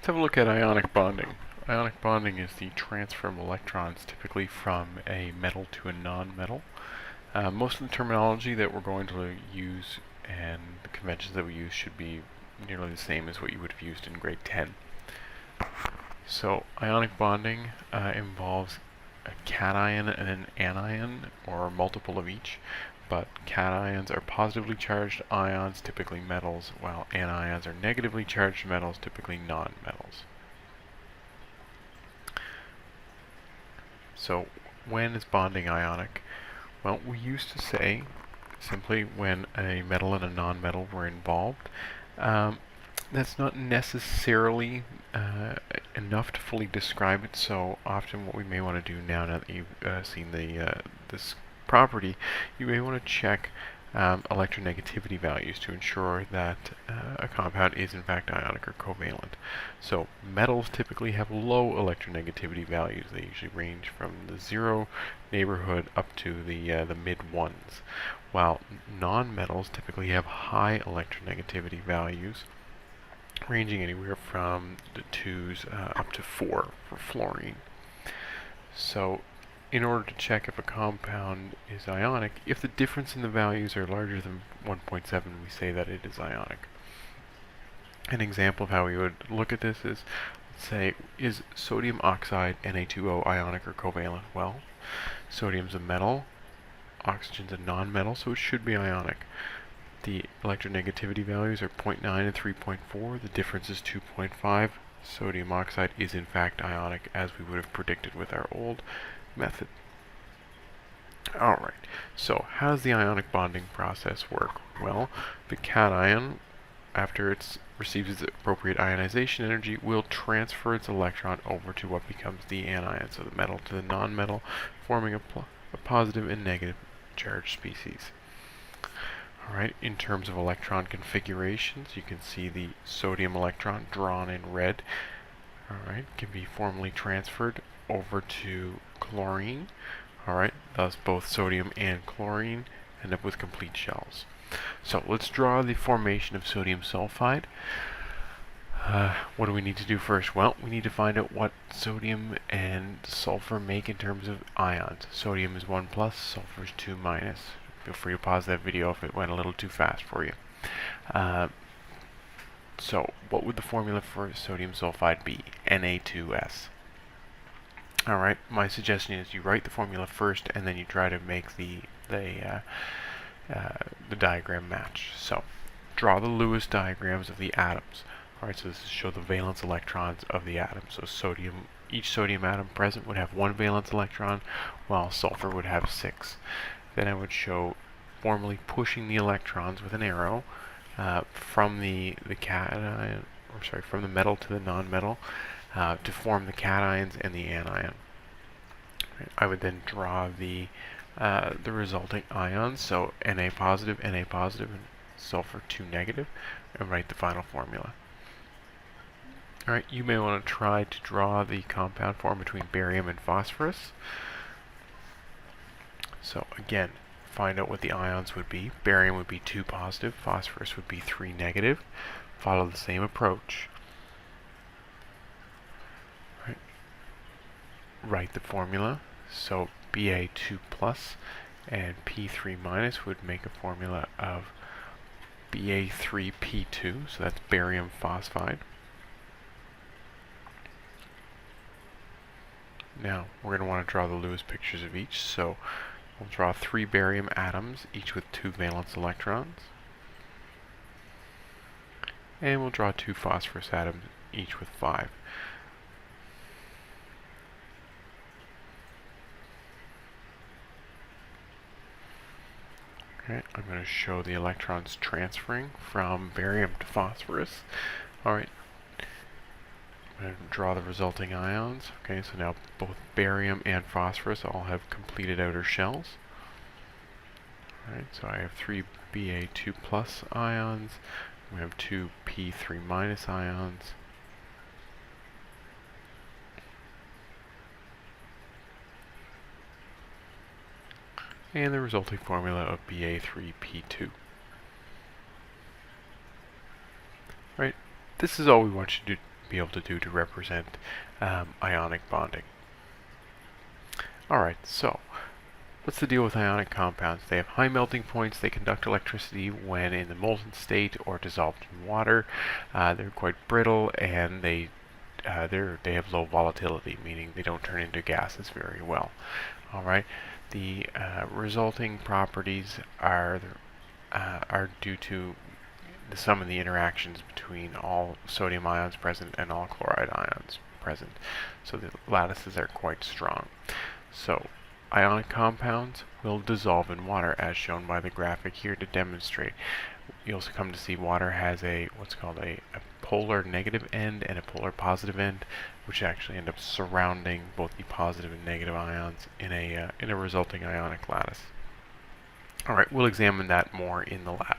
Let's have a look at ionic bonding. Ionic bonding is the transfer of electrons typically from a metal to a non-metal. Most of the terminology that we're going to use and the conventions that we use should be nearly the same as what you would have used in grade 10. So ionic bonding involves a cation and an anion, or a multiple of each, but cations are positively charged ions, typically metals, while anions are negatively charged metals, typically non-metals. So when is bonding ionic? Well, we used to say simply when a metal and a non-metal were involved. That's not necessarily enough to fully describe it, so often what we may want to do now that you've seen this property, you may want to check electronegativity values to ensure that a compound is in fact ionic or covalent. So metals typically have low electronegativity values. They usually range from the 0 neighborhood up to the mid ones, while non-metals typically have high electronegativity values, ranging anywhere from the 2s up to 4 for fluorine. So in order to check if a compound is ionic, if the difference in the values are larger than 1.7, we say that it is ionic. An example of how we would look at this is, let's say, is sodium oxide Na2O ionic or covalent? Well, sodium's a metal, oxygen's a non-metal, so it should be ionic. The electronegativity values are 0.9 and 3.4. The difference is 2.5. Sodium oxide is in fact ionic, as we would have predicted with our old method. Alright, so how does the ionic bonding process work? Well, the cation, after it receives its appropriate ionization energy, will transfer its electron over to what becomes the anion, so the metal to the non-metal, forming a positive and negative charged species. Alright, in terms of electron configurations, you can see the sodium electron drawn in red. Alright, can be formally transferred over to chlorine. Alright, thus both sodium and chlorine end up with complete shells. So let's draw the formation of sodium sulfide. What do we need to do first? Well, we need to find out what sodium and sulfur make in terms of ions. Sodium is 1+, sulfur is 2-. Feel free to pause that video if it went a little too fast for you. So what would the formula for sodium sulfide be? Na2S. Alright, my suggestion is you write the formula first and then you try to make the diagram match. So draw the Lewis diagrams of the atoms. Alright, so this is show the valence electrons of the atom. So each sodium atom present would have 1 valence electron, while sulfur would have 6. Then I would show formally pushing the electrons with an arrow from the from the metal to the non-metal to form the cations and the anion. I would then draw the resulting ions, so Na positive, and sulfur 2-, and write the final formula. Alright, you may want to try to draw the compound form between barium and phosphorus. So again, find out what the ions would be. Barium would be 2+, phosphorus would be 3-. Follow the same approach. Right. Write the formula. So Ba2+ and P3- would make a formula of Ba3P2, so that's barium phosphide. Now, we're going to want to draw the Lewis pictures of each, so we'll draw 3 barium atoms, each with 2 valence electrons. And we'll draw 2 phosphorus atoms, each with 5. Okay, I'm going to show the electrons transferring from barium to phosphorus. Alright, I'm going to draw the resulting ions. Okay, so now both barium and phosphorus all have completed outer shells. Alright, so I have 3 Ba2+ ions. We have 2 P3- ions. And the resulting formula of Ba3P2. Right, this is all we want you to be able to do to represent ionic bonding. Alright, so what's the deal with ionic compounds? They have high melting points, they conduct electricity when in the molten state or dissolved in water. They're quite brittle, and they have low volatility, meaning they don't turn into gases very well. Alright, the resulting properties are due to the sum of the interactions between all sodium ions present and all chloride ions present. So the lattices are quite strong. So ionic compounds will dissolve in water, as shown by the graphic here to demonstrate. You'll also come to see water has what's called a polar negative end and a polar positive end, which actually end up surrounding both the positive and negative ions in a resulting ionic lattice. Alright, we'll examine that more in the lab.